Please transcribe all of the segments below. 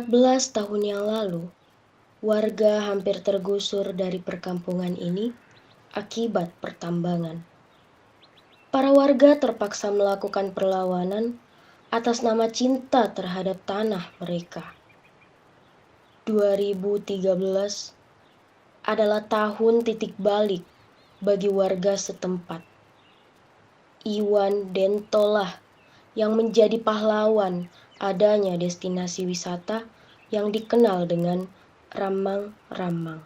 14 tahun yang lalu, warga hampir tergusur dari perkampungan ini akibat pertambangan. Para warga terpaksa melakukan perlawanan atas nama cinta terhadap tanah mereka. 2013 adalah tahun titik balik bagi warga setempat. Iwan Dentolah yang menjadi pahlawan adanya destinasi wisata yang dikenal dengan Ramang-Ramang.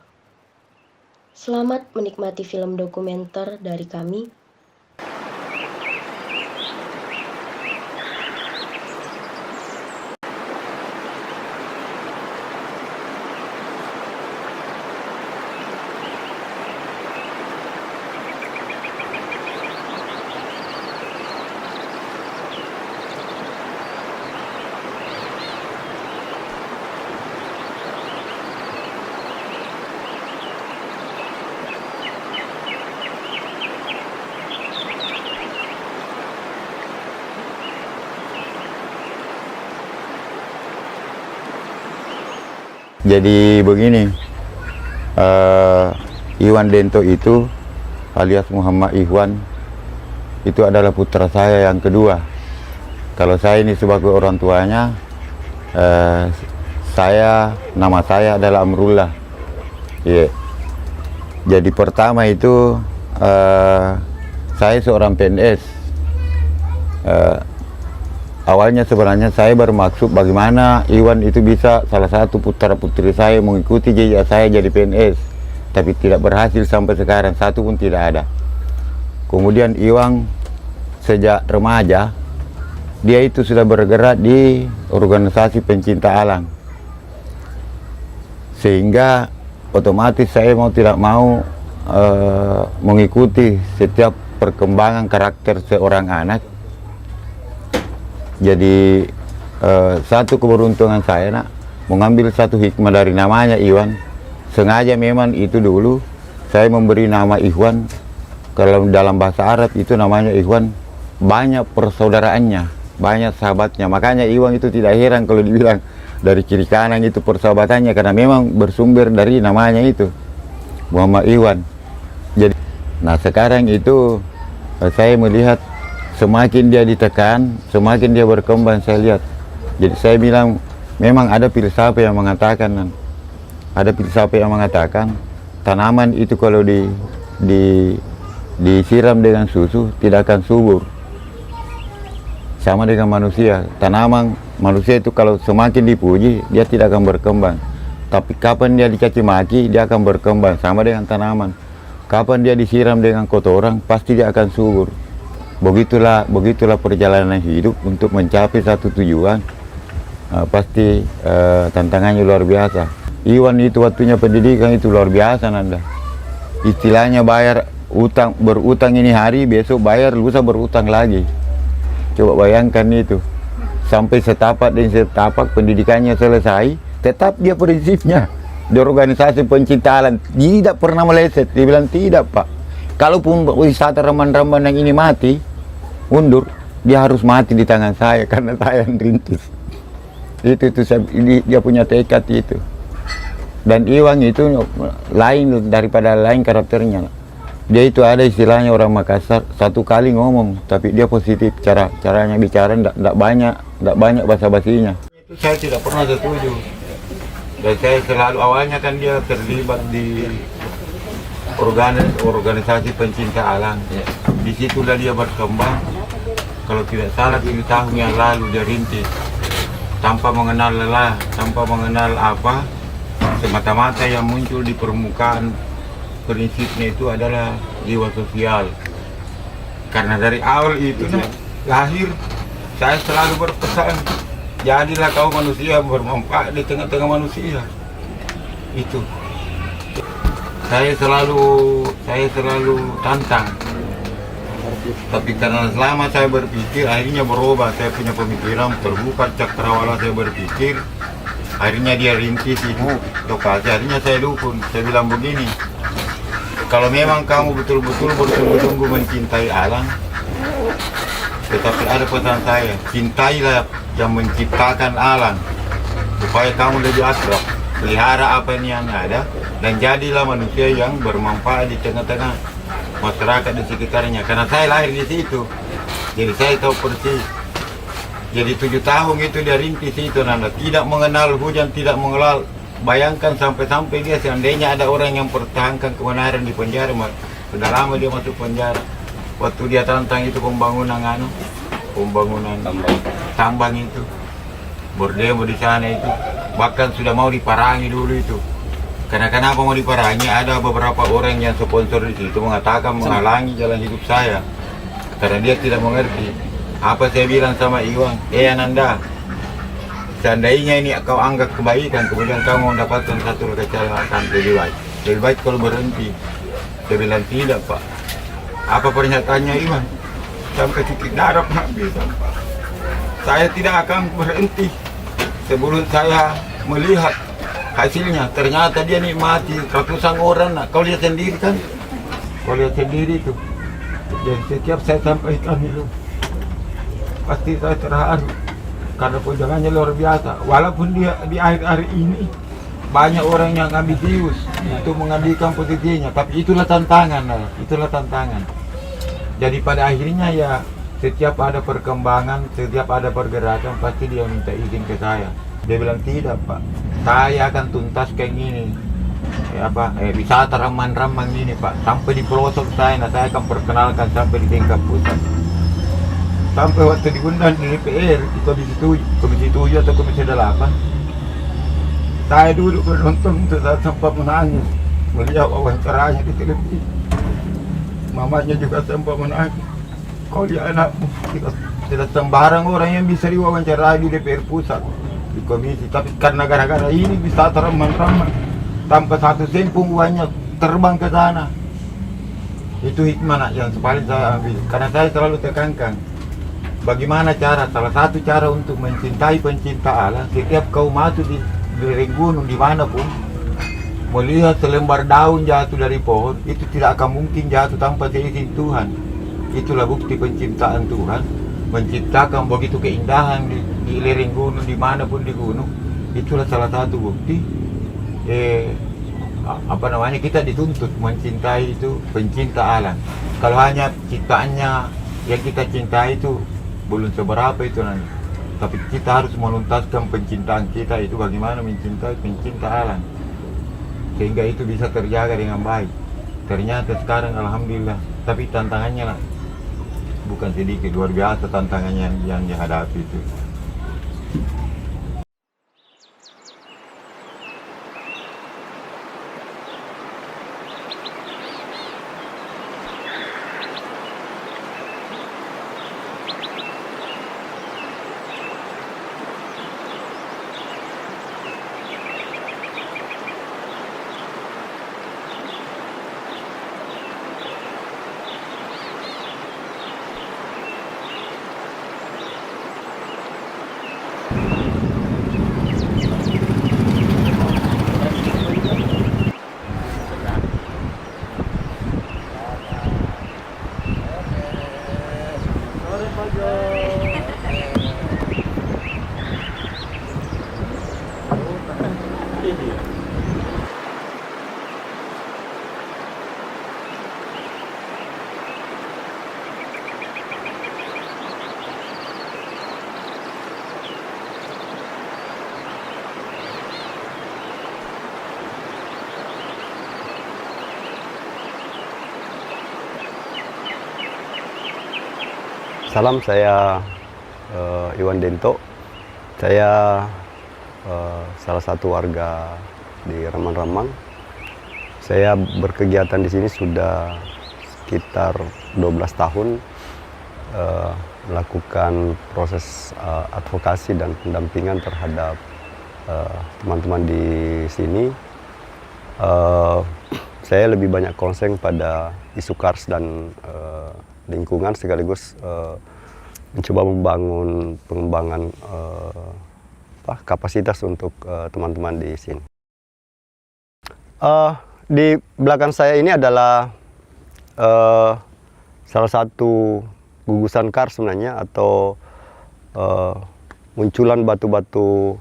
Selamat menikmati film dokumenter dari kami. Jadi begini, Iwan Dento itu alias Muhammad Ikhwan itu adalah putra saya yang kedua. Kalau saya ini sebagai orang tuanya, nama saya adalah Amrullah. Yeah. Jadi pertama itu saya seorang PNS. Awalnya sebenarnya saya bermaksud bagaimana Iwan itu bisa salah satu putra putri saya mengikuti jejak saya jadi PNS, tapi tidak berhasil sampai sekarang, satu pun tidak ada. Kemudian Iwan sejak remaja dia itu sudah bergerak di organisasi pencinta alam, sehingga otomatis saya mau tidak mau mengikuti setiap perkembangan karakter seorang anak. Jadi satu keberuntungan saya mengambil satu hikmah dari namanya Iwan. Sengaja memang itu dulu saya memberi nama Ikhwan. Kalau dalam bahasa Arab itu namanya Ikhwan, banyak persaudaraannya, banyak sahabatnya. Makanya Iwan itu tidak heran kalau dibilang dari kiri kanan itu persahabatannya, karena memang bersumber dari namanya itu Muhammad Ikhwan. Jadi, nah sekarang itu saya melihat semakin dia ditekan, semakin dia berkembang saya lihat. Jadi saya bilang, memang ada filsafat yang mengatakan, tanaman itu kalau disiram dengan susu tidak akan subur. Sama dengan manusia, manusia itu kalau semakin dipuji dia tidak akan berkembang. Tapi kapan dia dicaci maki dia akan berkembang. Sama dengan tanaman, kapan dia disiram dengan kotoran pasti dia akan subur. Begitulah perjalanan hidup untuk mencapai satu tujuan. Pasti tantangannya luar biasa. Iwan itu waktunya pendidikan itu luar biasa Nanda. Istilahnya berutang ini hari, besok bayar, lusa berutang lagi. Coba bayangkan itu. Sampai setapak dan setapak pendidikannya selesai, tetap dia prinsipnya di organisasi pencinta alam tidak pernah meleset. Dia bilang tidak Pak. Kalaupun wisata remban-remban yang ini mati, mundur, dia harus mati di tangan saya karena saya yang rintis. Dia punya tekad itu. Dan Iwan itu lain daripada lain karakternya. Dia itu ada istilahnya orang Makassar, satu kali ngomong tapi dia positif, caranya bicara tidak banyak basa-basinya. Itu saya tidak pernah setuju. Dan saya selalu awalnya kan dia terlibat di organisasi pencinta alam. Di situlah dia berkembang. Kalau tidak salah 7 tahun yang lalu dia rintis tanpa mengenal lelah, tanpa mengenal apa, semata-mata yang muncul di permukaan prinsipnya itu adalah jiwa sosial. Karena dari awal itu lahir saya selalu berpesan, jadilah kau manusia bermanfaat di tengah-tengah manusia. Itu saya selalu tantang. Tapi karena selama saya berpikir, akhirnya berubah. Saya punya pemikiran terbuka, cakrawala saya berpikir. Akhirnya dia rintis itu lokasi, akhirnya saya dukung. Saya bilang begini, kalau memang kamu betul-betul bersungguh-sungguh mencintai alam, tetapi ada pesan saya, cintailah yang menciptakan alam. supaya kamu lebih akrab, pelihara apa yang ada, dan jadilah manusia yang bermanfaat di tengah-tengah masyarakat di sekitarnya. Karena saya lahir di situ, jadi saya tahu persis. Jadi 7 tahun itu dia rintis itu, Nanda. Tidak mengenal hujan, tidak mengenal. Bayangkan sampai-sampai dia seandainya ada orang yang pertahankan kebenaran di penjara, sudah lama dia masuk penjara. Waktu dia tantang itu pembangunan tambang itu, berdemo di sana itu, bahkan sudah mau diparangi dulu itu. Karena kenapa mau diparangi? Ada beberapa orang yang sponsor di situ mengatakan menghalangi jalan hidup saya, karena dia tidak mengerti. Apa saya bilang sama Iwan, Ananda, seandainya ini kau anggap kebaikan, kemudian kamu mendapatkan satu kecelakaan, lebih baik kalau berhenti. Saya bilang tidak, Pak. Apa pernyataannya Iwan? Sampai titik darah habis. Saya tidak akan berhenti sebelum saya melihat hasilnya. Ternyata dia nikmati ratusan orang. Kau lihat sendiri kan? Kau lihat sendiri itu. Dan setiap saya sampaikan itu, pasti saya terharu. Karena perjalanannya luar biasa. Walaupun dia di akhir hari ini banyak orang yang ambisius untuk mengambilkan posisinya, tapi itulah tantangan, itulah tantangan. Jadi pada akhirnya ya, setiap ada perkembangan, setiap ada pergerakan, pasti dia minta izin ke saya. Dia bilang tidak, Pak, saya akan tuntaskan ini. Wisata Rambang ini, Pak, sampai di pelosok saya akan perkenalkan sampai di tingkat pusat. Sampai waktu diundang di DPR, di Komisi 7 atau Komisi 8, saya duduk menonton, saya sempat menangis melihat wawancaranya di televisi. Mamanya juga sempat menangis. Kau lihat anakmu, tidak sembarang orang yang bisa diwawancarai di DPR pusat, di komisi. Tapi karena gara-gara ini bisa teramang-ramang, tanpa satu sen pun uangnya terbang ke sana. Itu hikmah yang paling saya ambil. Karena saya selalu tekankan, bagaimana salah satu cara untuk mencintai pencinta Allah, setiap kau masuk di lereng gunung dimanapun, melihat selembar daun jatuh dari pohon, itu tidak akan mungkin jatuh tanpa seizin Tuhan. Itulah bukti pencintaan Tuhan, menciptakan begitu keindahan di lereng gunung, dimanapun di gunung. Itulah salah satu bukti kita dituntut mencintai itu pencinta alam. Kalau hanya ciptaannya yang kita cintai itu belum seberapa itu nanti. Tapi kita harus menuntaskan pencintaan kita itu bagaimana mencintai pencinta alam, sehingga itu bisa terjaga dengan baik. Ternyata sekarang alhamdulillah, tapi tantangannya bukan sedikit, luar biasa tantangannya yang dihadapi itu. Salam, saya Iwan Dento. Saya salah satu warga di Rambang-Rambang. Saya berkegiatan di sini sudah sekitar 12 tahun, melakukan proses advokasi dan pendampingan terhadap teman-teman di sini. Saya lebih banyak konsen pada isu kars dan lingkungan, sekaligus mencoba membangun pengembangan kapasitas untuk teman-teman di sini. Di belakang saya ini adalah salah satu gugusan kars sebenarnya, atau munculan batu-batu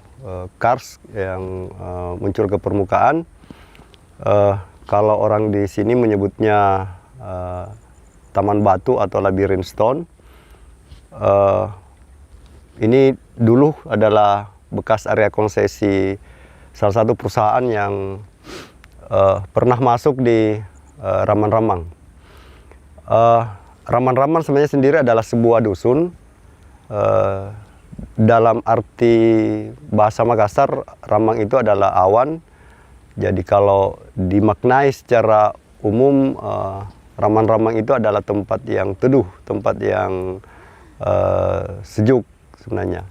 kars yang muncul ke permukaan. Kalau orang di sini menyebutnya taman batu atau labirin stone. Ini dulu adalah bekas area konsesi salah satu perusahaan yang pernah masuk di Raman-Ramang. Raman-Ramang sebenarnya sendiri adalah sebuah dusun. Dalam arti bahasa Makassar, Ramang itu adalah awan. Jadi kalau dimaknai secara umum, Raman-Ramang itu adalah tempat yang teduh, tempat yang sejuk sebenarnya.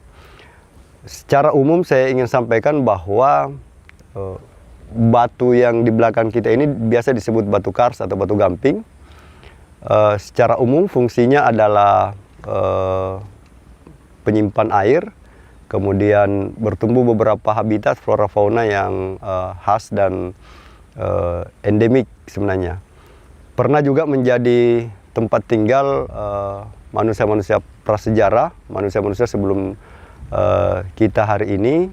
Secara umum saya ingin sampaikan bahwa batu yang di belakang kita ini biasa disebut batu kars atau batu gamping. Secara umum fungsinya adalah penyimpan air, kemudian bertumbuh beberapa habitat flora fauna yang khas dan endemik sebenarnya. Pernah juga menjadi tempat tinggal manusia-manusia prasejarah, manusia-manusia sebelum kita hari ini.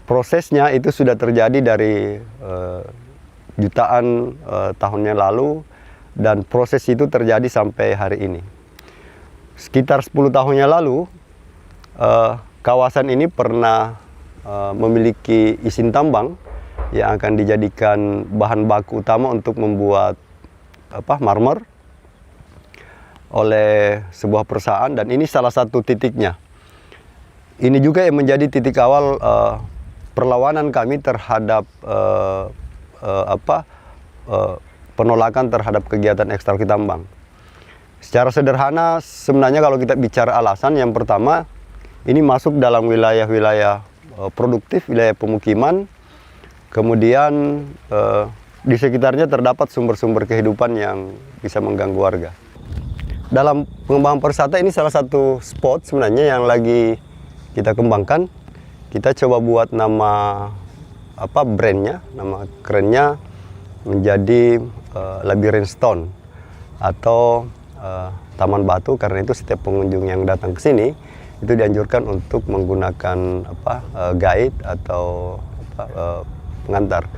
Prosesnya itu sudah terjadi dari jutaan tahun yang lalu, dan proses itu terjadi sampai hari ini. Sekitar 10 tahun yang lalu, kawasan ini pernah memiliki izin tambang yang akan dijadikan bahan baku utama untuk membuat marmer oleh sebuah perusahaan, dan ini salah satu titiknya. Ini juga yang menjadi titik awal perlawanan kami terhadap penolakan terhadap kegiatan ekstraksi tambang. Secara sederhana sebenarnya kalau kita bicara alasan, yang pertama ini masuk dalam wilayah-wilayah produktif, wilayah pemukiman, kemudian di sekitarnya terdapat sumber-sumber kehidupan yang bisa mengganggu warga. Dalam pengembangan pariwisata ini salah satu spot sebenarnya yang lagi kita kembangkan. Kita coba buat nama brandnya, nama kerennya menjadi Labirin Stone atau Taman Batu, karena itu setiap pengunjung yang datang ke sini itu dianjurkan untuk menggunakan guide atau pengantar.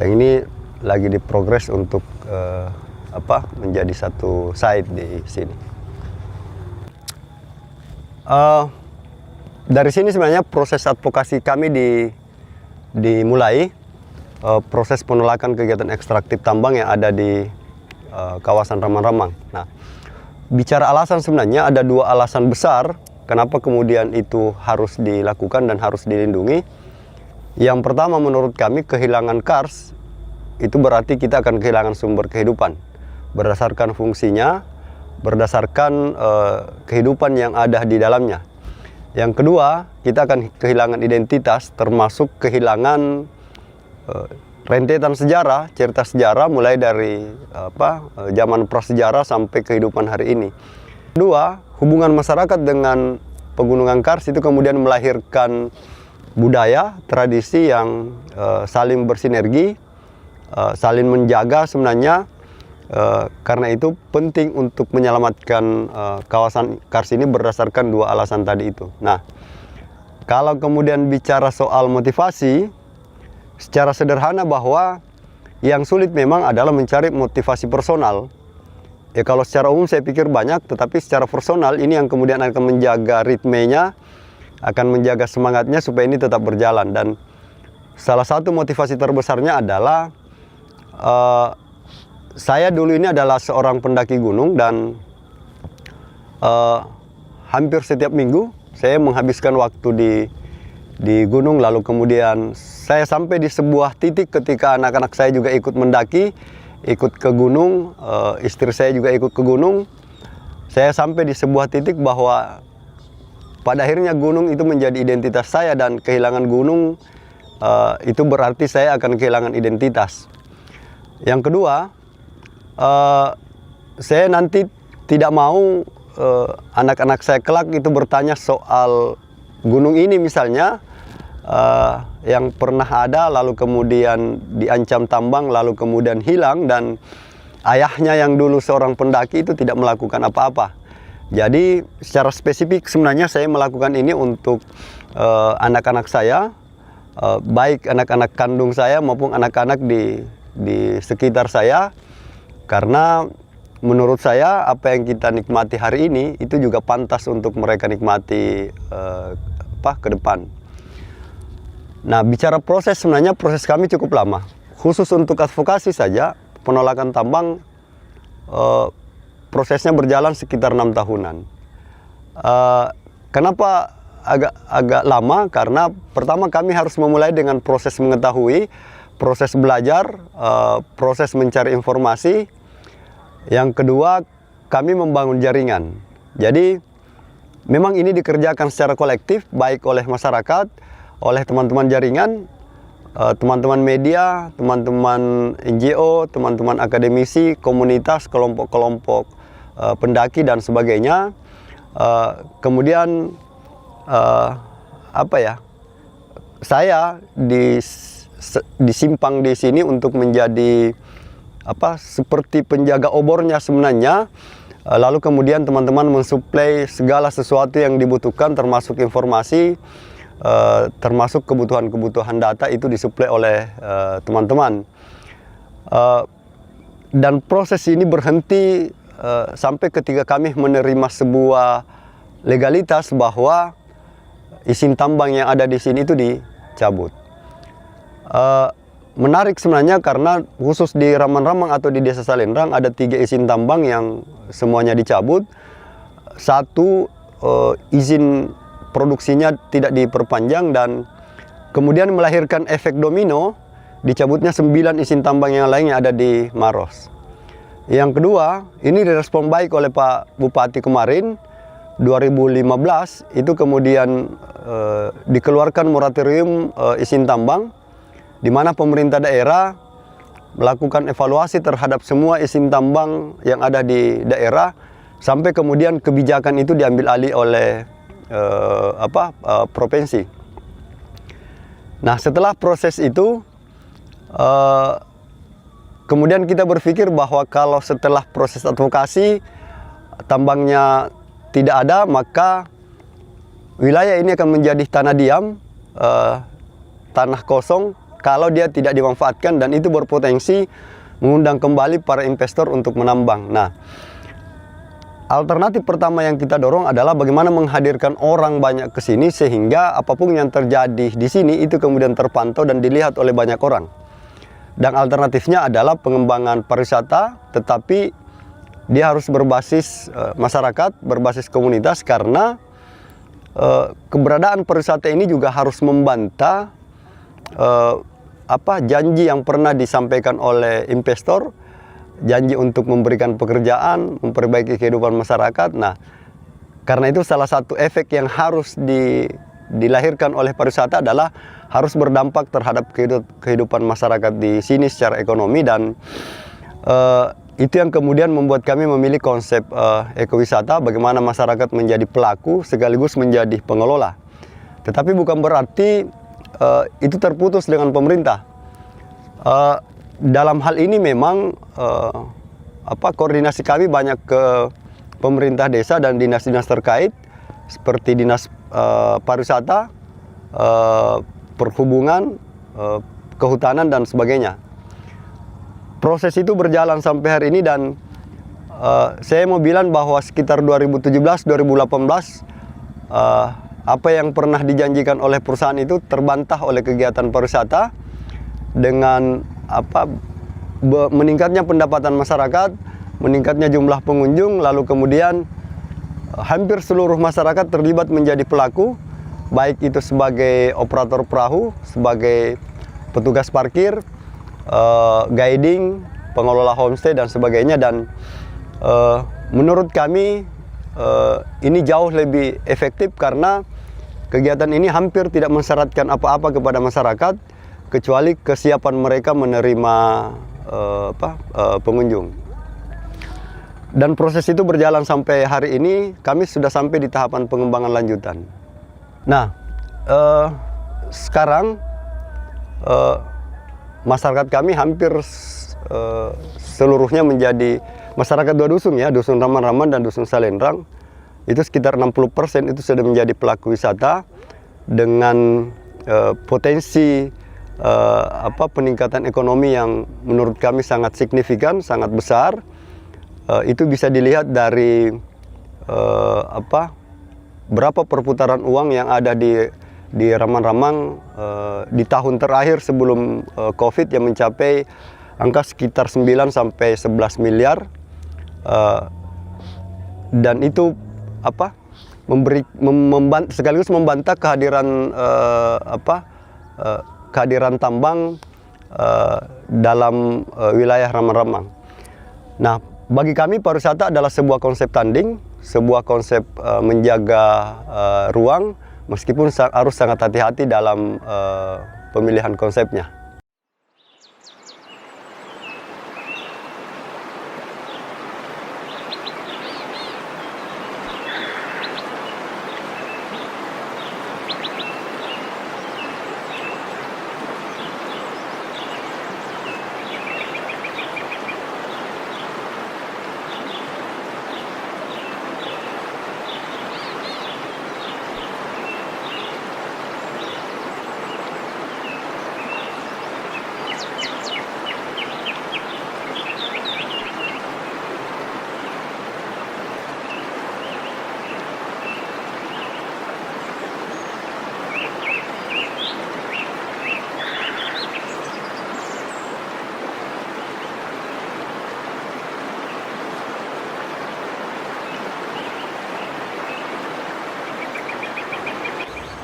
Dan ini lagi diprogres untuk menjadi satu site di sini. Dari sini sebenarnya proses advokasi kami dimulai, proses penolakan kegiatan ekstraktif tambang yang ada di kawasan Raman-Ramang. Nah, bicara alasan sebenarnya ada dua alasan besar kenapa kemudian itu harus dilakukan dan harus dilindungi. Yang pertama, menurut kami kehilangan kars itu berarti kita akan kehilangan sumber kehidupan berdasarkan fungsinya, berdasarkan kehidupan yang ada di dalamnya. Yang kedua, kita akan kehilangan identitas, termasuk kehilangan rentetan sejarah, cerita sejarah mulai dari zaman prasejarah sampai kehidupan hari ini. Kedua, hubungan masyarakat dengan Pegunungan Kars itu kemudian melahirkan budaya, tradisi yang saling bersinergi, saling menjaga sebenarnya. Karena itu penting untuk menyelamatkan kawasan Kars ini berdasarkan dua alasan tadi itu. Nah, kalau kemudian bicara soal motivasi, secara sederhana bahwa yang sulit memang adalah mencari motivasi personal. Ya, kalau secara umum saya pikir banyak, tetapi secara personal ini yang kemudian akan menjaga ritmenya, akan menjaga semangatnya supaya ini tetap berjalan. Dan salah satu motivasi terbesarnya adalah saya dulu ini adalah seorang pendaki gunung, dan hampir setiap minggu saya menghabiskan waktu di gunung. Lalu kemudian saya sampai di sebuah titik ketika anak-anak saya juga ikut mendaki, ikut ke gunung, istri saya juga ikut ke gunung. Saya sampai di sebuah titik bahwa pada akhirnya gunung itu menjadi identitas saya, dan kehilangan gunung itu berarti saya akan kehilangan identitas. Yang kedua, saya nanti tidak mau anak-anak saya kelak itu bertanya soal gunung ini misalnya, yang pernah ada lalu kemudian diancam tambang lalu kemudian hilang, dan ayahnya yang dulu seorang pendaki itu tidak melakukan apa-apa. Jadi secara spesifik sebenarnya saya melakukan ini untuk anak-anak saya, baik anak-anak kandung saya maupun anak-anak di sekitar saya, karena menurut saya apa yang kita nikmati hari ini itu juga pantas untuk mereka nikmati ke depan. Nah, bicara proses, sebenarnya proses kami cukup lama. Khusus untuk advokasi saja, penolakan tambang prosesnya berjalan sekitar 6 tahunan. Kenapa agak lama? Karena pertama kami harus memulai dengan proses mengetahui, proses belajar, proses mencari informasi. Yang kedua, kami membangun jaringan. Jadi memang ini dikerjakan secara kolektif, baik oleh masyarakat, oleh teman-teman jaringan, teman-teman media, teman-teman NGO, teman-teman akademisi, komunitas, kelompok-kelompok pendaki dan sebagainya. Kemudian saya disimpang di sini untuk menjadi seperti penjaga obornya sebenarnya. Lalu kemudian teman-teman mensuplai segala sesuatu yang dibutuhkan, termasuk informasi, termasuk kebutuhan-kebutuhan data itu disuplai oleh teman-teman. Dan proses ini berhenti sampai ketika kami menerima sebuah legalitas bahwa izin tambang yang ada di sini itu dicabut. Menarik sebenarnya karena khusus di Ramang-Ramang atau di Desa Salendrang ada 3 izin tambang yang semuanya dicabut. 1 izin produksinya tidak diperpanjang, dan kemudian melahirkan efek domino, dicabutnya 9 izin tambang yang lainnya ada di Maros. Yang kedua, ini direspon baik oleh Pak Bupati kemarin, 2015, itu kemudian dikeluarkan moratorium izin tambang, di mana pemerintah daerah melakukan evaluasi terhadap semua izin tambang yang ada di daerah, sampai kemudian kebijakan itu diambil alih oleh provinsi. Nah, setelah proses itu, kemudian kita berpikir bahwa kalau setelah proses advokasi tambangnya tidak ada, maka wilayah ini akan menjadi tanah diam, tanah kosong kalau dia tidak dimanfaatkan, dan itu berpotensi mengundang kembali para investor untuk menambang. Nah, alternatif pertama yang kita dorong adalah bagaimana menghadirkan orang banyak ke sini sehingga apapun yang terjadi di sini itu kemudian terpantau dan dilihat oleh banyak orang. Dan alternatifnya adalah pengembangan pariwisata, tetapi dia harus berbasis masyarakat, berbasis komunitas, karena keberadaan pariwisata ini juga harus membantah janji yang pernah disampaikan oleh investor, janji untuk memberikan pekerjaan, memperbaiki kehidupan masyarakat. Nah, karena itu salah satu efek yang harus dilahirkan oleh pariwisata adalah harus berdampak terhadap kehidupan masyarakat di sini secara ekonomi, dan itu yang kemudian membuat kami memilih konsep ekowisata, bagaimana masyarakat menjadi pelaku sekaligus menjadi pengelola. Tetapi bukan berarti itu terputus dengan pemerintah. Dalam hal ini memang koordinasi kami banyak ke pemerintah desa dan dinas-dinas terkait seperti dinas pariwisata, perhubungan, kehutanan dan sebagainya. Proses itu berjalan sampai hari ini, dan saya mau bilang bahwa sekitar 2017-2018 apa yang pernah dijanjikan oleh perusahaan itu terbantah oleh kegiatan pariwisata dengan meningkatnya pendapatan masyarakat, meningkatnya jumlah pengunjung, lalu kemudian hampir seluruh masyarakat terlibat menjadi pelaku, baik itu sebagai operator perahu, sebagai petugas parkir, guiding, pengelola homestay dan sebagainya. Dan menurut kami ini jauh lebih efektif karena kegiatan ini hampir tidak mensyaratkan apa-apa kepada masyarakat kecuali kesiapan mereka menerima pengunjung. Dan proses itu berjalan sampai hari ini. Kami sudah sampai di tahapan pengembangan lanjutan. Nah, sekarang masyarakat kami hampir seluruhnya menjadi masyarakat 2 dusun ya, dusun Ramang-Ramang dan dusun Salendrang. Itu sekitar 60% itu sudah menjadi pelaku wisata. dengan potensi peningkatan ekonomi yang menurut kami sangat signifikan, sangat besar. Itu bisa dilihat dari berapa perputaran uang yang ada di Ramang-Ramang di tahun terakhir sebelum COVID yang mencapai angka sekitar 9 sampai 11 miliar. Dan itu sekaligus membantah kehadiran kehadiran tambang dalam wilayah Ramang-Ramang. Nah, bagi kami pariwisata adalah sebuah konsep tanding, sebuah konsep menjaga ruang, meskipun harus sangat hati-hati dalam pemilihan konsepnya.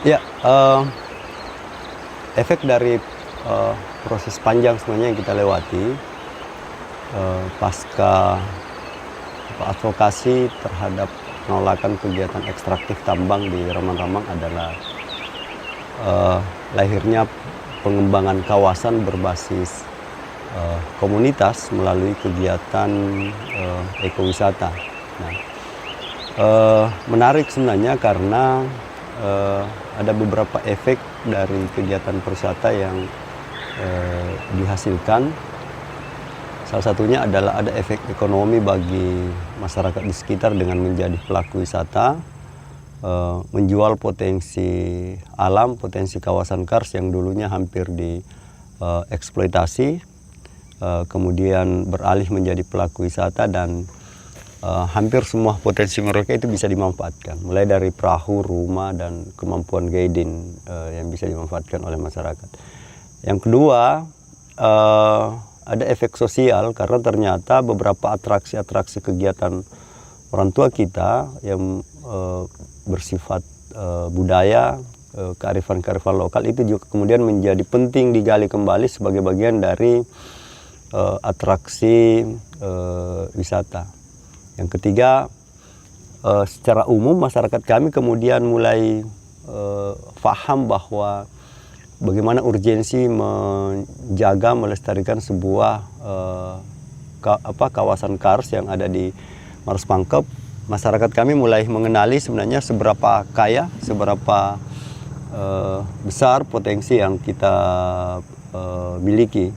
Ya, efek dari proses panjang sebenarnya yang kita lewati pasca advokasi terhadap penolakan kegiatan ekstraktif tambang di Ramang-Ramang adalah lahirnya pengembangan kawasan berbasis komunitas melalui kegiatan ekowisata. Nah, menarik sebenarnya karena ada beberapa efek dari kegiatan pariwisata yang dihasilkan. Salah satunya adalah ada efek ekonomi bagi masyarakat di sekitar dengan menjadi pelaku wisata, menjual potensi alam, potensi kawasan kars yang dulunya hampir dieksploitasi, kemudian beralih menjadi pelaku wisata dan hampir semua potensi mereka itu bisa dimanfaatkan, mulai dari perahu, rumah, dan kemampuan guiding yang bisa dimanfaatkan oleh masyarakat. Yang kedua, ada efek sosial karena ternyata beberapa atraksi-atraksi kegiatan orang tua kita yang bersifat budaya, kearifan-kearifan lokal itu juga kemudian menjadi penting digali kembali sebagai bagian dari atraksi wisata. Yang ketiga, secara umum masyarakat kami kemudian mulai paham bahwa bagaimana urgensi menjaga, melestarikan sebuah kawasan kars yang ada di Maros Pangkep. Masyarakat kami mulai mengenali sebenarnya seberapa kaya, seberapa besar potensi yang kita miliki.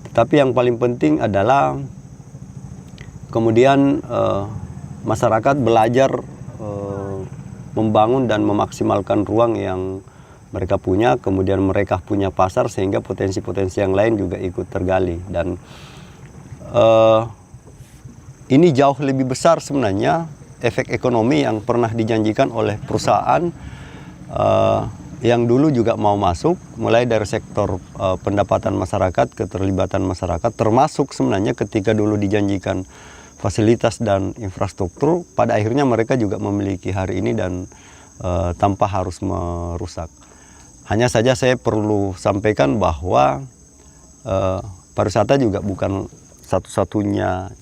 Tetapi yang paling penting adalah kemudian masyarakat belajar membangun dan memaksimalkan ruang yang mereka punya, kemudian mereka punya pasar sehingga potensi-potensi yang lain juga ikut tergali. Dan ini jauh lebih besar sebenarnya efek ekonomi yang pernah dijanjikan oleh perusahaan yang dulu juga mau masuk, mulai dari sektor pendapatan masyarakat, keterlibatan masyarakat, termasuk sebenarnya ketika dulu dijanjikan fasilitas dan infrastruktur, pada akhirnya mereka juga memiliki hari ini dan tanpa harus merusak. Hanya saja saya perlu sampaikan bahwa pariwisata juga bukan satu-satunya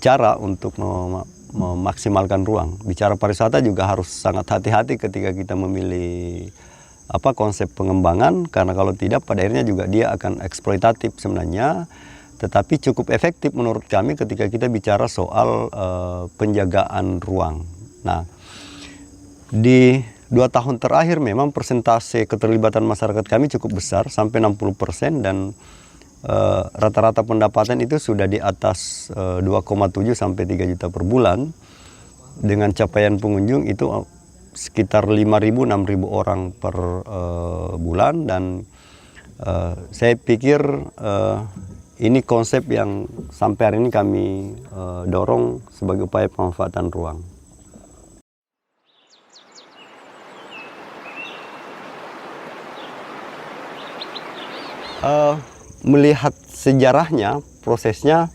cara untuk memaksimalkan ruang. Bicara pariwisata juga harus sangat hati-hati ketika kita memilih konsep pengembangan, karena kalau tidak pada akhirnya juga dia akan eksploitatif sebenarnya. Tetapi cukup efektif menurut kami ketika kita bicara soal penjagaan ruang. Nah, di 2 tahun terakhir memang persentase keterlibatan masyarakat kami cukup besar, sampai 60%, dan rata-rata pendapatan itu sudah di atas 2,7 sampai 3 juta per bulan. Dengan capaian pengunjung itu sekitar 5.000-6.000 orang per bulan, dan saya pikir ini konsep yang sampai hari ini kami dorong sebagai upaya pemanfaatan ruang. Melihat sejarahnya, prosesnya,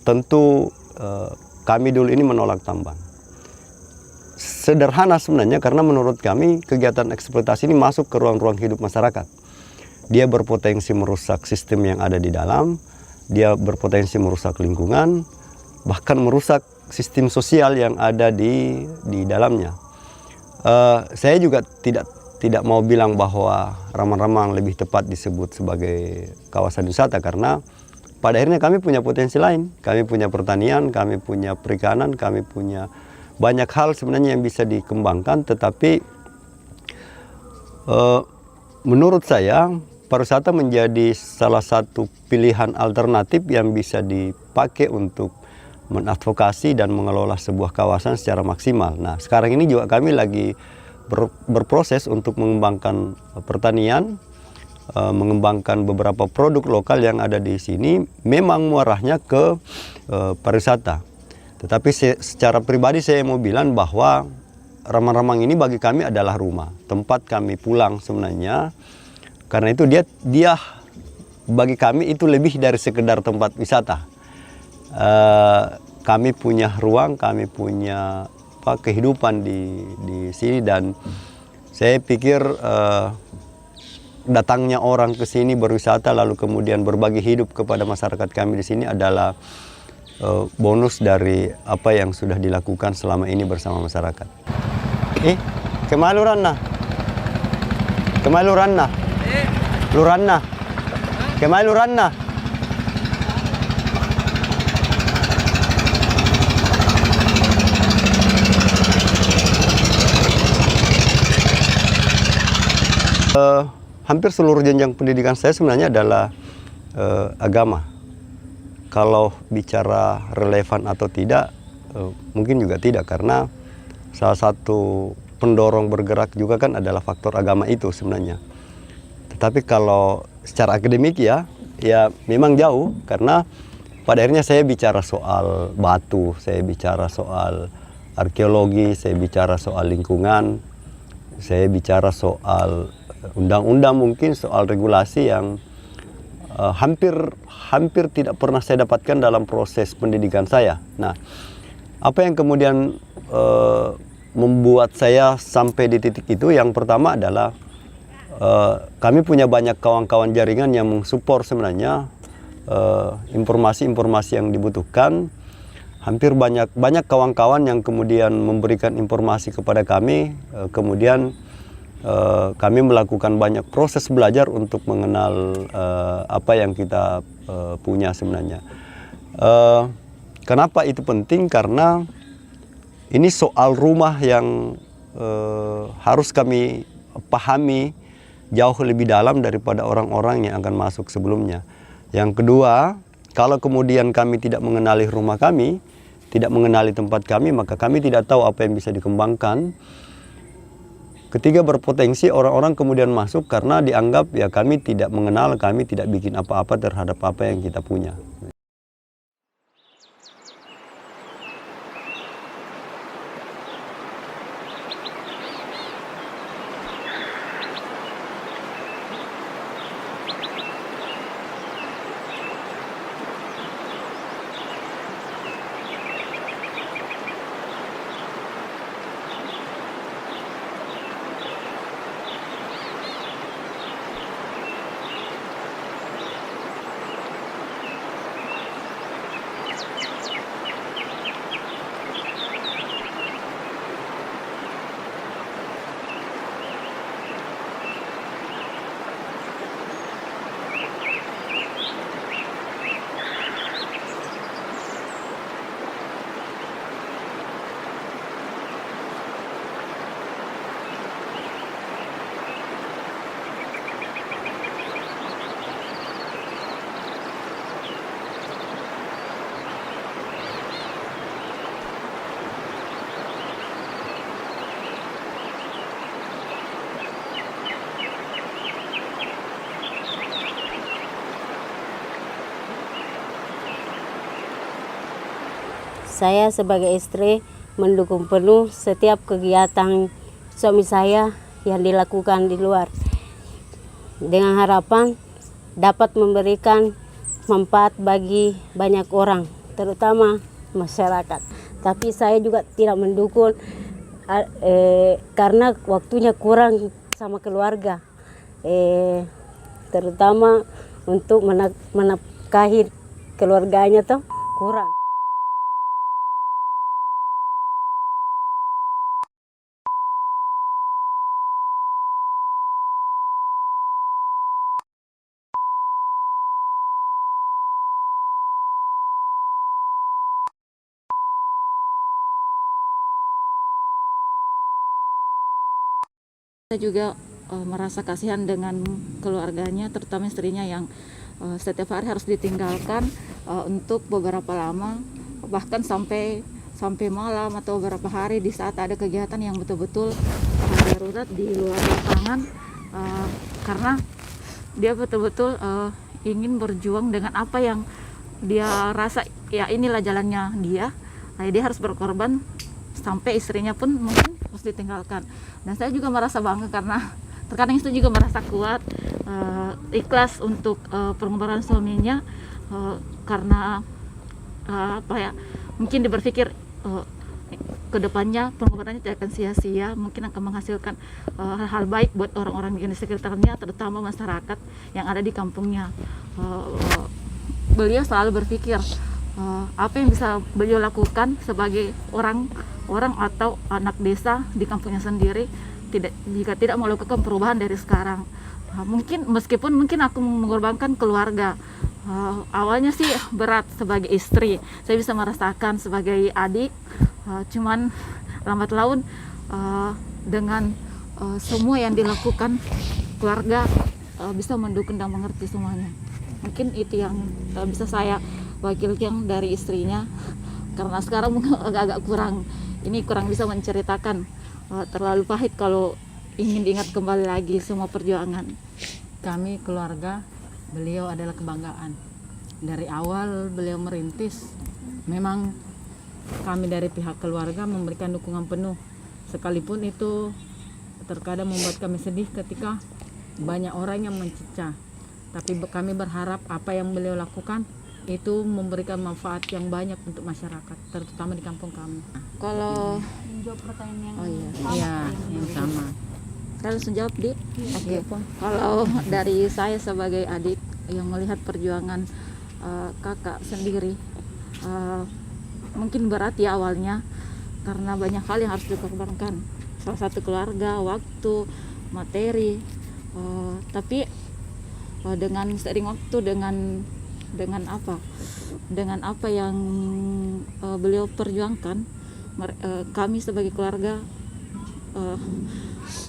tentu kami dulu ini menolak tambang. Sederhana sebenarnya, karena menurut kami kegiatan eksploitasi ini masuk ke ruang-ruang hidup masyarakat. Dia berpotensi merusak sistem yang ada di dalam, dia berpotensi merusak lingkungan, bahkan merusak sistem sosial yang ada di dalamnya. Saya juga tidak mau bilang bahwa Ramang-Ramang lebih tepat disebut sebagai kawasan wisata, karena pada akhirnya kami punya potensi lain. Kami punya pertanian, kami punya perikanan, kami punya banyak hal sebenarnya yang bisa dikembangkan. Tetapi menurut saya pariwisata menjadi salah satu pilihan alternatif yang bisa dipakai untuk mengadvokasi dan mengelola sebuah kawasan secara maksimal. Nah, sekarang ini juga kami lagi berproses untuk mengembangkan pertanian, mengembangkan beberapa produk lokal yang ada di sini, memang muarahnya ke pariwisata. Tetapi secara pribadi saya mau bilang bahwa Ramang-Ramang ini bagi kami adalah rumah, tempat kami pulang sebenarnya. Karena itu dia bagi kami itu lebih dari sekedar tempat wisata. Kami punya ruang, kami punya kehidupan di sini, dan saya pikir datangnya orang ke sini berwisata lalu kemudian berbagi hidup kepada masyarakat kami di sini adalah bonus dari apa yang sudah dilakukan selama ini bersama masyarakat. Kemaluran Luranna. Kemaluranna. Hampir seluruh jenjang pendidikan saya sebenarnya adalah agama. Kalau bicara relevan atau tidak, mungkin juga tidak, karena salah satu pendorong bergerak juga kan adalah faktor agama itu sebenarnya. Tetapi kalau secara akademik ya memang jauh, karena pada akhirnya saya bicara soal batu, saya bicara soal arkeologi, saya bicara soal lingkungan, saya bicara soal undang-undang, mungkin soal regulasi yang hampir tidak pernah saya dapatkan dalam proses pendidikan saya. Nah, apa yang kemudian membuat saya sampai di titik itu, yang pertama adalah kami punya banyak kawan-kawan jaringan yang mensupport sebenarnya informasi-informasi yang dibutuhkan. Hampir banyak kawan-kawan yang kemudian memberikan informasi kepada kami, kemudian kami melakukan banyak proses belajar untuk mengenal apa yang kita punya sebenarnya. Kenapa itu penting? Karena ini soal rumah yang harus kami pahami jauh lebih dalam daripada orang-orang yang akan masuk sebelumnya. Yang kedua, kalau kemudian kami tidak mengenali rumah kami, tidak mengenali tempat kami, maka kami tidak tahu apa yang bisa dikembangkan. Ketiga, berpotensi orang-orang kemudian masuk karena dianggap ya kami tidak mengenal, kami tidak bikin apa-apa terhadap apa yang kita punya. Saya sebagai istri mendukung penuh setiap kegiatan suami saya yang dilakukan di luar, dengan harapan dapat memberikan manfaat bagi banyak orang, terutama masyarakat. Tapi saya juga tidak mendukung karena waktunya kurang sama keluarga, terutama untuk menafkahi keluarganya tuh kurang. Saya juga merasa kasihan dengan keluarganya, terutama istrinya yang setiap hari harus ditinggalkan untuk beberapa lama, bahkan sampai malam atau beberapa hari di saat ada kegiatan yang betul-betul darurat di luar lapangan, karena dia betul-betul ingin berjuang dengan apa yang dia rasa ya inilah jalannya dia. Nah, dia harus berkorban sampai istrinya pun mungkin harus ditinggalkan. Dan saya juga merasa bangga karena terkadang itu juga merasa kuat, ikhlas untuk pengorbanan suaminya, karena apa ya, mungkin dia berpikir kedepannya pengorbanannya tidak akan sia-sia, mungkin akan menghasilkan hal-hal baik buat orang-orang di sekitarnya, terutama masyarakat yang ada di kampungnya. Beliau selalu berpikir apa yang bisa beliau lakukan sebagai orang atau anak desa di kampungnya sendiri, jika tidak melakukan perubahan dari sekarang. Mungkin meskipun aku mengorbankan keluarga, awalnya sih berat sebagai istri, saya bisa merasakan sebagai adik, cuman lambat laun dengan semua yang dilakukan keluarga bisa mendukung dan mengerti semuanya. Mungkin itu yang bisa saya wakilkan dari istrinya, karena sekarang mungkin agak-agak kurang bisa menceritakan, terlalu pahit kalau ingin diingat kembali lagi semua perjuangan. Kami keluarga beliau adalah kebanggaan. Dari awal beliau merintis, memang kami dari pihak keluarga memberikan dukungan penuh, sekalipun itu terkadang membuat kami sedih ketika banyak orang yang mencicah. Tapi kami berharap apa yang beliau lakukan itu memberikan manfaat yang banyak untuk masyarakat, terutama di kampung kami. Kalau Menjawab pertanyaan yang sama. saya langsung jawab, Di. Oke. Kalau dari saya sebagai adik yang melihat perjuangan kakak sendiri, mungkin berat ya awalnya, karena banyak hal yang harus dikorbankan. Salah satu keluarga, waktu, materi, tapi dengan seiring waktu, dengan apa yang beliau perjuangkan, kami sebagai keluarga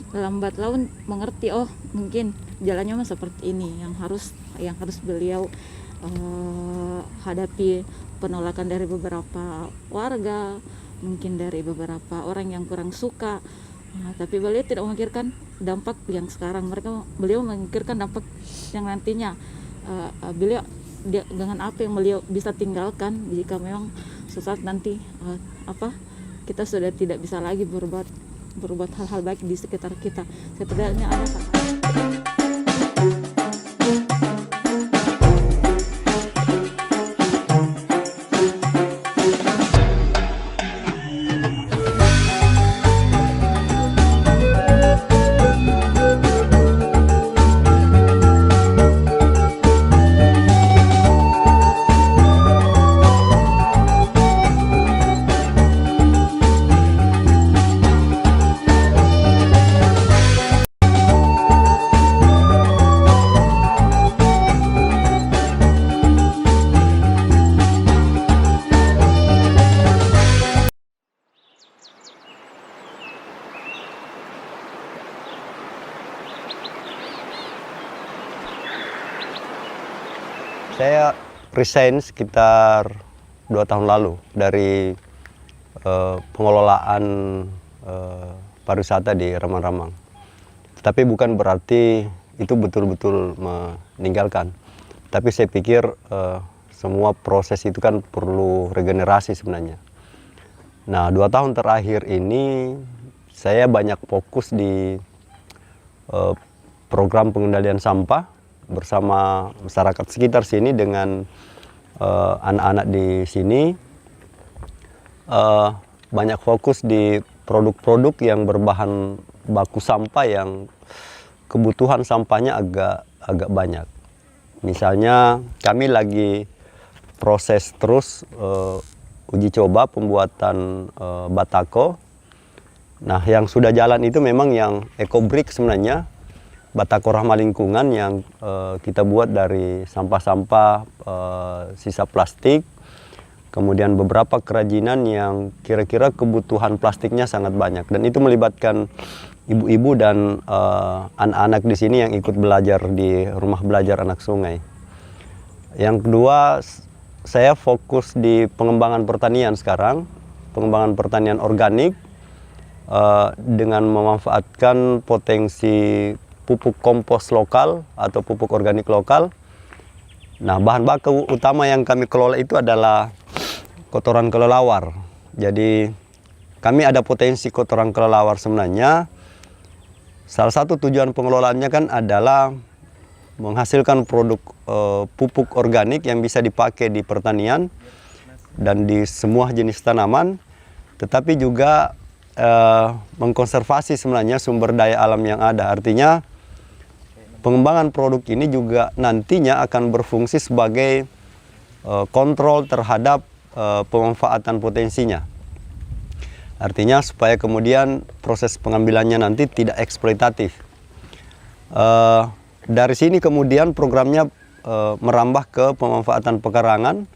lambat laun mengerti, oh mungkin jalannya seperti ini yang harus beliau hadapi, penolakan dari beberapa warga, mungkin dari beberapa orang yang kurang suka. Tapi beliau tidak memikirkan dampak yang sekarang, beliau memikirkan dampak yang nantinya. Dengan apa yang beliau bisa tinggalkan jika memang sesaat nanti kita sudah tidak bisa lagi berbuat hal-hal baik di sekitar kita, setidaknya ada Saya resign sekitar 2 tahun lalu dari pengelolaan pariwisata di Ramang-Ramang. Tetapi bukan berarti itu betul-betul meninggalkan. Tapi saya pikir semua proses itu kan perlu regenerasi sebenarnya. Nah, 2 tahun terakhir ini saya banyak fokus di program pengendalian sampah bersama masyarakat sekitar sini dengan anak-anak di sini. Banyak fokus di produk-produk yang berbahan baku sampah yang kebutuhan sampahnya agak banyak. Misalnya kami lagi proses terus uji coba pembuatan batako. Nah, yang sudah jalan itu memang yang EcoBrick sebenarnya, batako ramah lingkungan yang kita buat dari sampah-sampah sisa plastik, kemudian beberapa kerajinan yang kira-kira kebutuhan plastiknya sangat banyak, dan itu melibatkan ibu-ibu dan anak-anak di sini yang ikut belajar di rumah belajar anak sungai. Yang kedua, saya fokus di pengembangan pertanian sekarang, pengembangan pertanian organik dengan memanfaatkan potensi pupuk kompos lokal atau pupuk organik lokal. Nah, bahan baku utama yang kami kelola itu adalah kotoran kelelawar. Jadi kami ada potensi kotoran kelelawar sebenarnya. Salah satu tujuan pengelolaannya kan adalah menghasilkan produk pupuk organik yang bisa dipakai di pertanian dan di semua jenis tanaman, tetapi juga mengkonservasi sebenarnya sumber daya alam yang ada. Artinya pengembangan produk ini juga nantinya akan berfungsi sebagai kontrol terhadap pemanfaatan potensinya. Artinya supaya kemudian proses pengambilannya nanti tidak eksploitatif. Dari sini kemudian programnya merambah ke pemanfaatan pekarangan,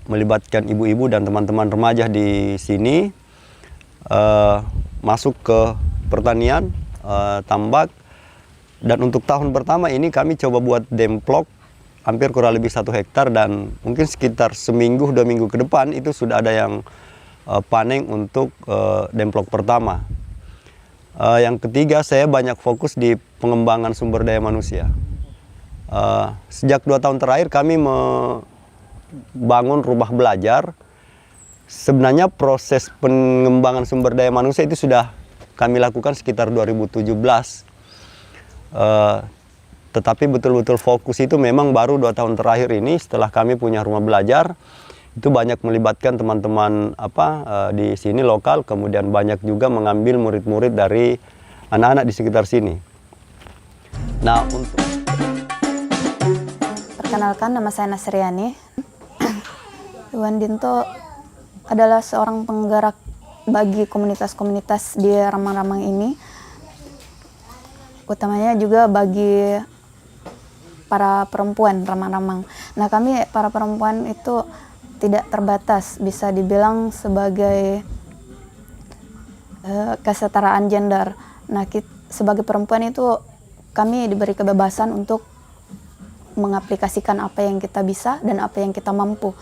melibatkan ibu-ibu dan teman-teman remaja di sini, masuk ke pertanian, tambak. Dan untuk tahun pertama ini kami coba buat demplok hampir kurang lebih 1 hektar, dan mungkin sekitar seminggu 2 minggu ke depan itu sudah ada yang panen untuk demplok pertama. Yang ketiga, saya banyak fokus di pengembangan sumber daya manusia. Sejak 2 tahun terakhir kami membangun rumah belajar. Sebenarnya proses pengembangan sumber daya manusia itu sudah kami lakukan sekitar 2017. Tetapi betul-betul fokus itu memang baru 2 tahun terakhir ini, setelah kami punya rumah belajar. Itu banyak melibatkan teman-teman di sini lokal, kemudian banyak juga mengambil murid-murid dari anak-anak di sekitar sini. Nah, untuk perkenalkan, nama saya Nasriani. Iwan Dinto adalah seorang penggerak bagi komunitas-komunitas di Ramang-Ramang ini, utamanya juga bagi para perempuan Ramang-Ramang. Nah, kami para perempuan itu tidak terbatas, bisa dibilang sebagai kesetaraan gender. Nah, sebagai perempuan itu kami diberi kebebasan untuk mengaplikasikan apa yang kita bisa dan apa yang kita mampu.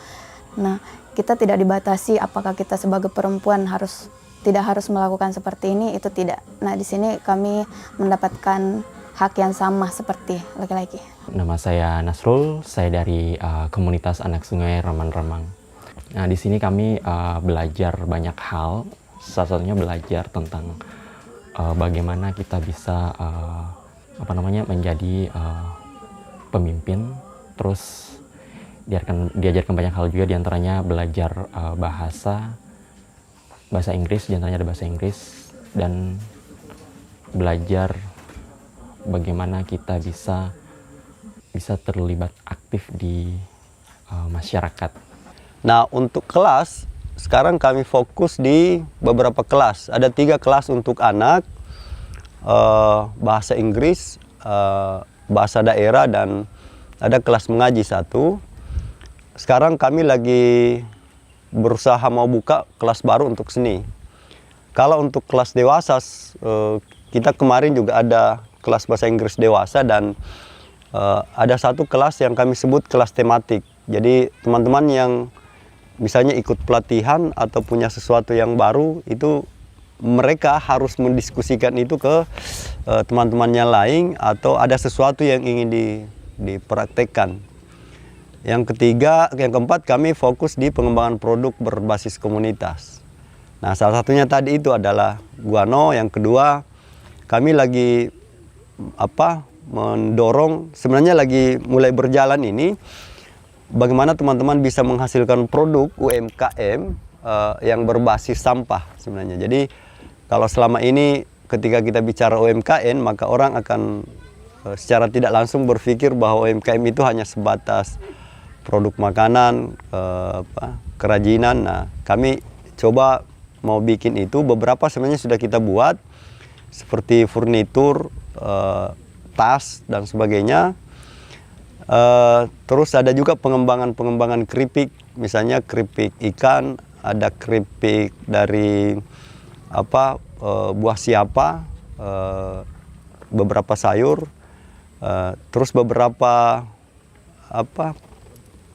Nah, kita tidak dibatasi apakah kita sebagai perempuan tidak harus melakukan seperti ini, itu tidak. Nah, di sini kami mendapatkan hak yang sama seperti laki-laki. Nama saya Nasrul, saya dari komunitas anak sungai Ramang-Ramang. Nah, di sini kami belajar banyak hal. Salah satunya belajar tentang bagaimana kita bisa menjadi pemimpin. Terus diajarkan banyak hal juga, diantaranya belajar bahasa Inggris, diantaranya ada bahasa Inggris, dan belajar bagaimana kita bisa terlibat aktif di masyarakat. Nah, untuk kelas, sekarang kami fokus di beberapa kelas. Ada 3 kelas untuk anak, bahasa Inggris, bahasa daerah, dan ada kelas mengaji 1. Sekarang kami lagi berusaha mau buka kelas baru untuk seni. Kalau untuk kelas dewasa, kita kemarin juga ada kelas bahasa Inggris dewasa, dan ada 1 kelas yang kami sebut kelas tematik. Jadi teman-teman yang misalnya ikut pelatihan atau punya sesuatu yang baru, itu mereka harus mendiskusikan itu ke teman-temannya lain, atau ada sesuatu yang ingin dipraktekkan. Yang keempat, kami fokus di pengembangan produk berbasis komunitas. Nah, salah satunya tadi itu adalah guano. Yang kedua, kami lagi mendorong, sebenarnya lagi mulai berjalan ini, bagaimana teman-teman bisa menghasilkan produk UMKM yang berbasis sampah sebenarnya. Jadi kalau selama ini ketika kita bicara UMKM, maka orang akan secara tidak langsung berpikir bahwa UMKM itu hanya sebatas produk makanan, kerajinan. Nah, kami coba mau bikin itu, beberapa sebenarnya sudah kita buat, seperti furnitur, tas, dan sebagainya. Terus ada juga pengembangan keripik, misalnya keripik ikan, ada keripik dari buah siapa, beberapa sayur, terus beberapa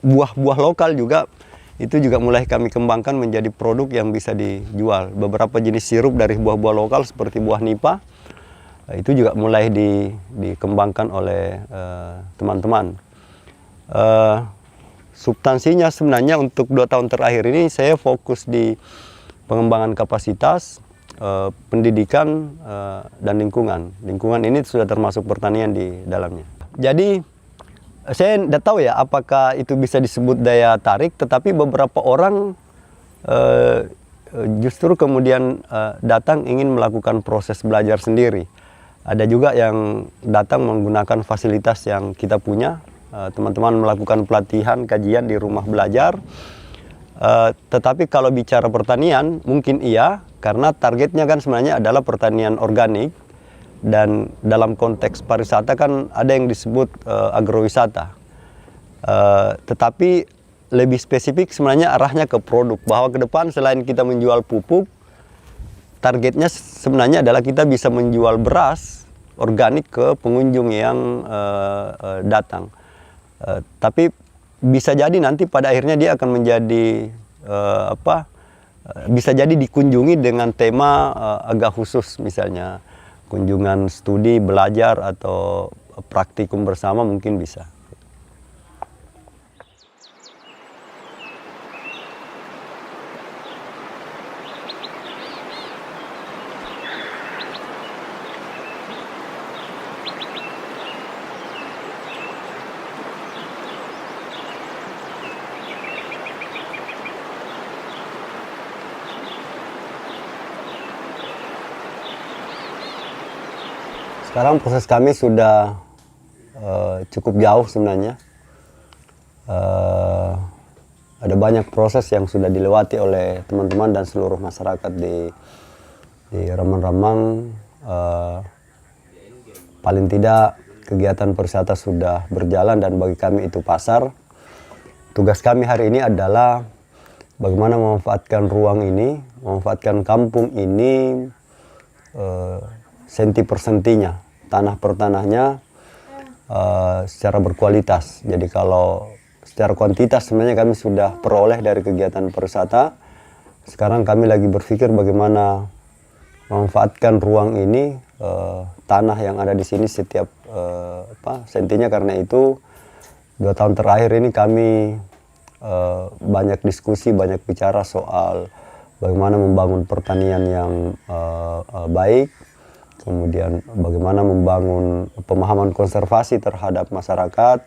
buah-buah lokal juga, itu juga mulai kami kembangkan menjadi produk yang bisa dijual. Beberapa jenis sirup dari buah-buah lokal seperti buah nipa, itu juga mulai dikembangkan oleh teman-teman. Substansinya sebenarnya untuk 2 tahun terakhir ini saya fokus di pengembangan kapasitas, pendidikan, dan lingkungan. Lingkungan ini sudah termasuk pertanian di dalamnya. Jadi saya tidak tahu ya apakah itu bisa disebut daya tarik, tetapi beberapa orang justru kemudian datang ingin melakukan proses belajar sendiri. Ada juga yang datang menggunakan fasilitas yang kita punya. Teman-teman melakukan pelatihan, kajian di rumah belajar. Tetapi kalau bicara pertanian, mungkin iya, karena targetnya kan sebenarnya adalah pertanian organik. Dan dalam konteks pariwisata kan ada yang disebut agrowisata. Tetapi lebih spesifik sebenarnya arahnya ke produk. Bahwa ke depan selain kita menjual pupuk, targetnya sebenarnya adalah kita bisa menjual beras organik ke pengunjung yang datang. Tapi bisa jadi nanti pada akhirnya dia akan menjadi bisa jadi dikunjungi dengan tema agak khusus, misalnya kunjungan studi, belajar, atau praktikum bersama mungkin bisa. Sekarang proses kami sudah cukup jauh sebenarnya. Ada banyak proses yang sudah dilewati oleh teman-teman dan seluruh masyarakat di Ramang-Ramang. Paling tidak kegiatan pariwisata sudah berjalan dan bagi kami itu pasar. Tugas kami hari ini adalah bagaimana memanfaatkan ruang ini, memanfaatkan kampung ini senti per sentinya, tanah per tanahnya secara berkualitas. Jadi kalau secara kuantitas sebenarnya kami sudah peroleh dari kegiatan pariwisata. Sekarang kami lagi berpikir bagaimana memanfaatkan ruang ini, tanah yang ada di sini setiap sentinya. Karena itu 2 tahun terakhir ini kami banyak diskusi, banyak bicara soal bagaimana membangun pertanian yang baik. Kemudian bagaimana membangun pemahaman konservasi terhadap masyarakat,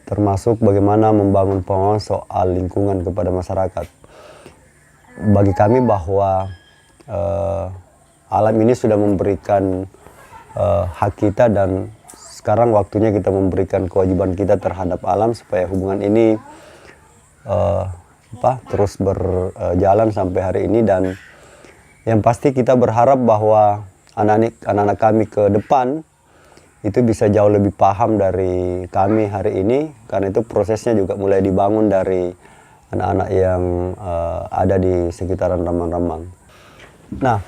termasuk bagaimana membangun pemahaman soal lingkungan kepada masyarakat. Bagi kami bahwa alam ini sudah memberikan hak kita dan sekarang waktunya kita memberikan kewajiban kita terhadap alam supaya hubungan ini terus berjalan sampai hari ini. Dan yang pasti kita berharap bahwa anak-anak kami ke depan itu bisa jauh lebih paham dari kami hari ini, karena itu prosesnya juga mulai dibangun dari anak-anak yang ada di sekitaran Ramang-Ramang. Nah,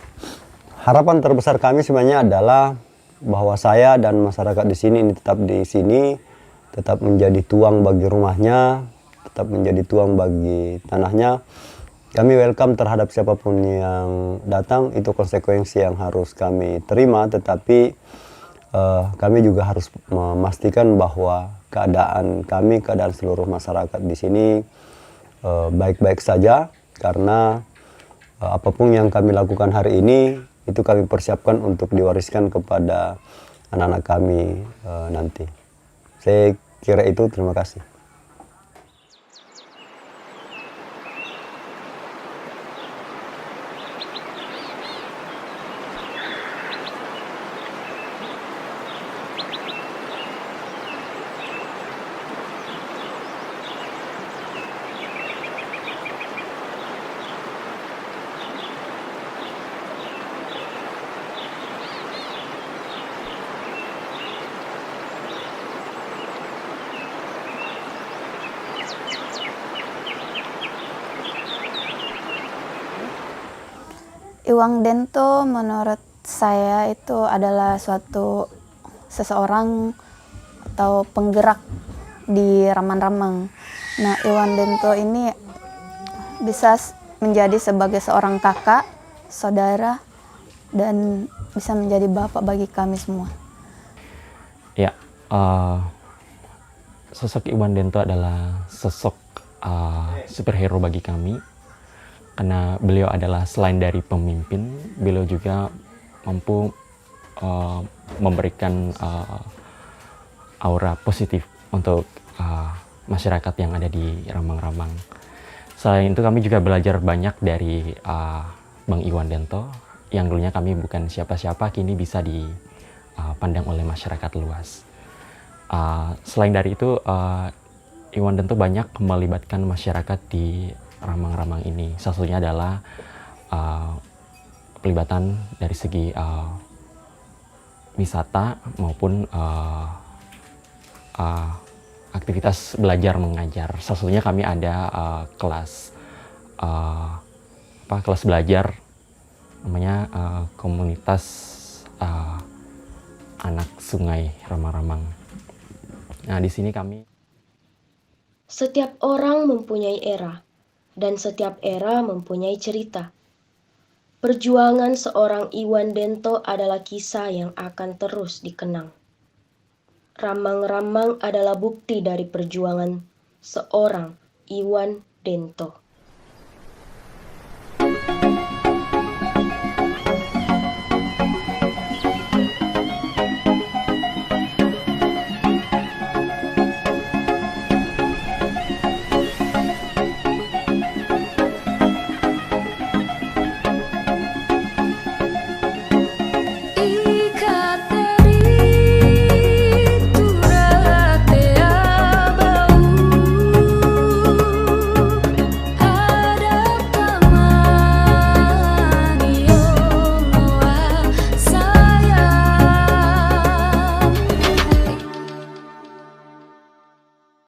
harapan terbesar kami sebenarnya adalah bahwa saya dan masyarakat di sini tetap menjadi tuang bagi rumahnya, tetap menjadi tuang bagi tanahnya. Kami welcome terhadap siapapun yang datang, itu konsekuensi yang harus kami terima, tetapi kami juga harus memastikan bahwa keadaan seluruh masyarakat di sini baik-baik saja, karena apapun yang kami lakukan hari ini itu kami persiapkan untuk diwariskan kepada anak-anak kami nanti. Saya kira itu, terima kasih. Iwan Dento menurut saya itu adalah seseorang atau penggerak di Ramang-Ramang. Nah, Iwan Dento ini bisa menjadi sebagai seorang kakak, saudara, dan bisa menjadi bapak bagi kami semua. Ya, sosok Iwan Dento adalah sosok superhero bagi kami. Karena beliau adalah selain dari pemimpin, beliau juga mampu memberikan aura positif untuk masyarakat yang ada di Ramang-Ramang. Selain itu kami juga belajar banyak dari Bang Iwan Dento, yang dulunya kami bukan siapa-siapa, kini bisa dipandang oleh masyarakat luas. Selain dari itu, Iwan Dento banyak melibatkan masyarakat di Ramang-Ramang ini. Salah satunya adalah pelibatan dari segi wisata maupun aktivitas belajar mengajar. Salah satunya kami ada kelas belajar namanya komunitas anak sungai Ramang-Ramang. Nah, di sini kami. Setiap orang mempunyai era, dan setiap era mempunyai cerita. Perjuangan seorang Iwan Dento adalah kisah yang akan terus dikenang. Ramang-Ramang adalah bukti dari perjuangan seorang Iwan Dento.